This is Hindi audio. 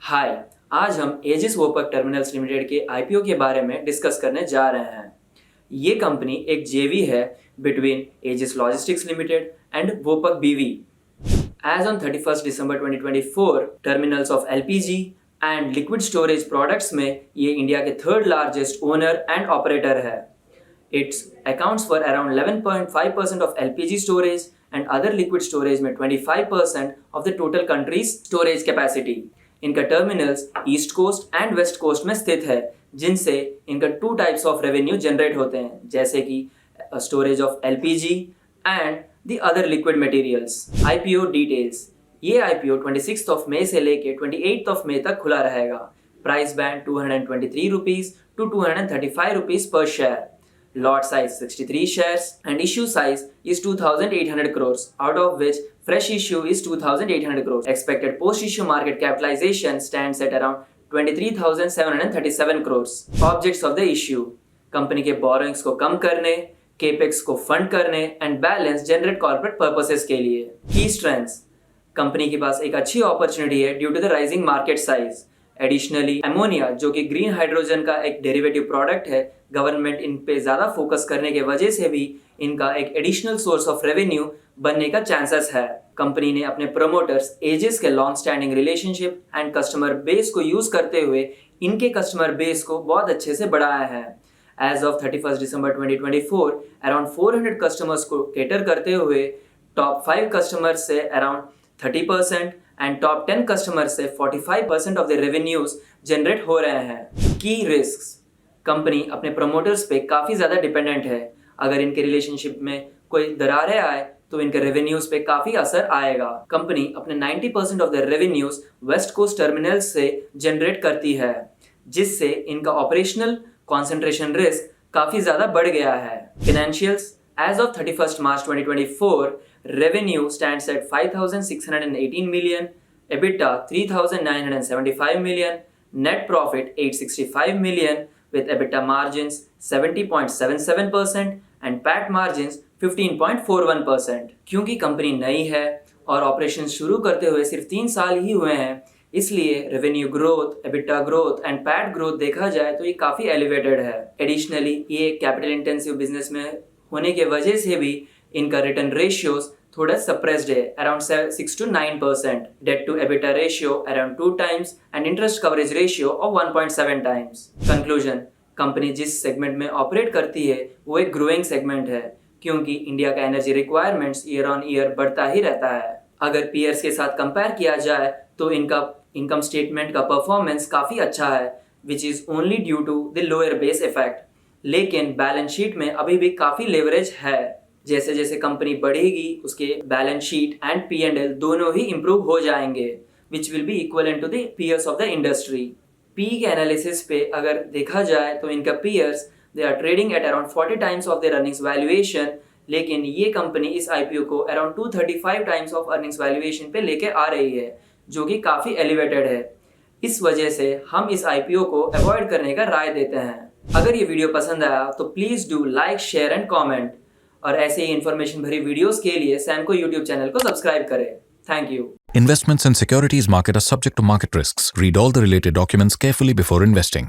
हाय। आज हम एजिस वोपक टर्मिनल्स लिमिटेड के आईपीओ के बारे में डिस्कस करने जा रहे हैं। ये कंपनी एक जेवी है between Aegis Logistics Limited and Vopak BV. As on 31 December 2024, terminals of LPG and liquid storage products में ये इंडिया के third largest owner and operator है। Its accounts for around 11.5% of LPG storage and other liquid storage में 25% of the total country's storage capacity. इनका terminals east coast and west coast में स्थित है, जिनसे इनका two types of revenue generate होते हैं, जैसे कि storage of LPG and the other liquid materials. IPO details. ये आईपीओ 26 मई से लेके 28 मई तक खुला रहेगा। Price band 223 rupees to 235 rupees per share. Lot size 63 shares and issue size is 2,800 crores, out of which fresh issue is 2,800 crores. Expected post-issue market capitalization stands at around 23,737 crores. Objects of the issue: company के borrowings को कम करने, capex को फंड करने and balance generate corporate purposes के लिए। Key strengths: कंपनी के पास एक अच्छी अपॉर्चुनिटी है due to the rising market size. Additionally ammonia, जो कि ग्रीन हाइड्रोजन का एक डेरिवेटिव प्रोडक्ट है, गवर्नमेंट इन पे ज़्यादा फोकस करने के वजह से भी इनका एक एडिशनल सोर्स ऑफ रेवेन्यू बनने का चांसेस है। कंपनी ने अपने प्रमोटर्स एजिस के long standing relationship and customer base को यूज़ करते हुए इनके कस्टमर बेस को बहुत अच्छे से बढ़ाया है। As of 31 December 2024, around 400 customers को केटर करते हुए टॉप 5 कस्टमर्स से अराउंड 30% एंड टॉप 10 कस्टमर से 45% ऑफ द रेवेन्यूज जनरेट हो रहे हैं। की रिस्क्स: कंपनी अपने प्रमोटर्स पे काफ़ी ज़्यादा डिपेंडेंट है। अगर इनके रिलेशनशिप में कोई दरारें आए तो इनके रेवेन्यूज पे काफ़ी असर आएगा। कंपनी अपने 90% of the revenues west coast terminal से जनरेट करती है, जिससे इनका ऑपरेशनल कॉन्सेंट्रेशन रिस्क काफ़ी ज़्यादा बढ़ गया है। Financials: as of 31 March 2024, revenue stands at 5,618 million, EBITDA 3,975 million, net profit 865 million with EBITDA margins 70.77% and PAT margins 15.41%। क्योंकि कंपनी नई है और ऑपरेशन शुरू करते हुए सिर्फ 3 साल ही हुए हैं, इसलिए revenue growth, EBITDA growth and PAT growth देखा जाए तो ये काफ़ी एलिवेटेड है। एडिशनली ये कैपिटल इंटेंसिव बिजनेस में होने के वजह से भी इनका रिटर्न रेशियोज थोड़ा सप्रेस्ड है, around 6 to 9%, debt to EBITDA ratio around 2 times and interest coverage ratio of 1.7 times। Conclusion: company जिस सेगमेंट में ऑपरेट करती है वो एक ग्रोइंग सेगमेंट है, क्योंकि इंडिया का energy requirements year on year बढ़ता ही रहता है। अगर पीयर्स के साथ कंपेयर किया जाए तो इनका इनकम स्टेटमेंट का परफॉर्मेंस काफ़ी अच्छा है, which is only due to the lower base effect. लेकिन बैलेंस शीट में अभी भी काफ़ी लेवरेज है। जैसे जैसे कंपनी बढ़ेगी उसके बैलेंस शीट एंड P&L दोनों ही इम्प्रूव हो जाएंगे, which will be equivalent to the peers of the industry. P के एनालिसिस पे अगर देखा जाए तो इनका peers they are trading at around 40 times of their earnings valuation, लेकिन ये कंपनी इस आईपीओ को around 235 times of earnings valuation पे लेके आ रही है, जो कि काफ़ी एलिवेटेड है। इस वजह से हम इस आईपीओ को अवॉइड करने का राय देते हैं। अगर ये वीडियो पसंद आया तो please do like, share and comment, और ऐसे ही इन्फॉर्मेशन भरी वीडियोस के लिए सैमको यूट्यूब चैनल को सब्सक्राइब करें। Thank you. Investments in securities market are subject to market risks. Read all the related documents carefully before investing.